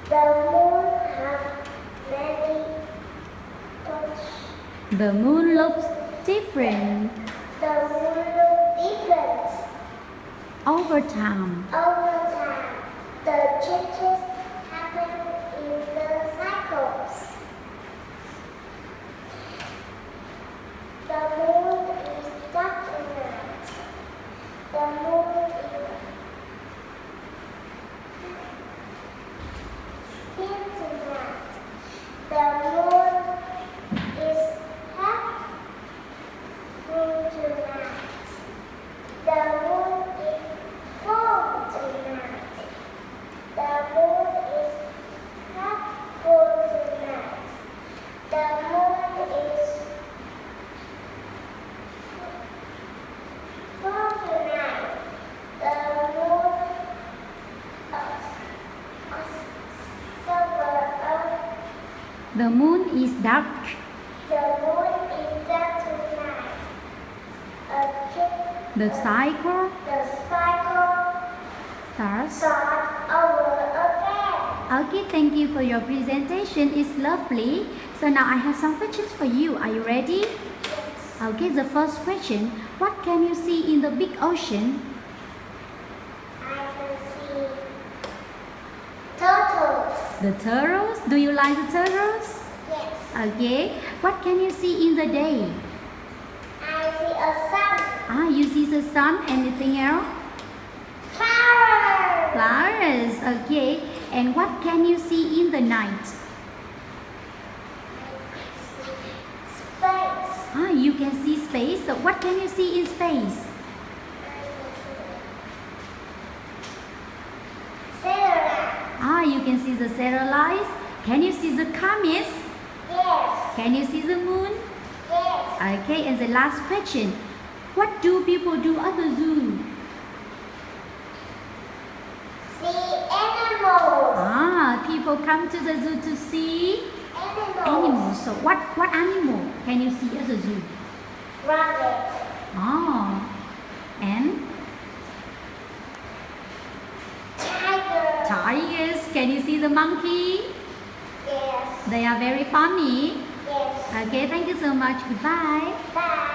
The moon has many touch. The moon looks different The moon looks different over time. over time. The changes happen in the cycles. The moon is dark tonight. The moon is thin tonight. The moon is half full tonight. The moon is full tonight. The moon is half full tonight. The moon is full tonight. The moon silver earth. The moon is dark. The moon is dark tonight. The cycle The cycle starts. starts over again. Okay, thank you for your presentation. It's lovely. So now I have some questions for you. Are you ready? Yes. Okay, the first question. What can you see in the big ocean? I can see turtles. The turtles. Do you like the turtles? Yes. Okay. What can you see in the day? I see a sun. You see the sun. Anything else? Flowers. Flowers. Okay. And what can you see in the night? Space. You can see space. So what can you see in space? Satellite. You can see the satellites. Can you see the comets? Yes. Can you see the moon? Yes. Okay, and the last question. What do people do at the zoo? See animals. People come to the zoo to see Animals. animals. So what animal can you see at the zoo? Rabbit. And Tiger. tigers. Can you see the monkey? Yes. They are very funny. Yes. Okay, thank you so much. Goodbye. Bye.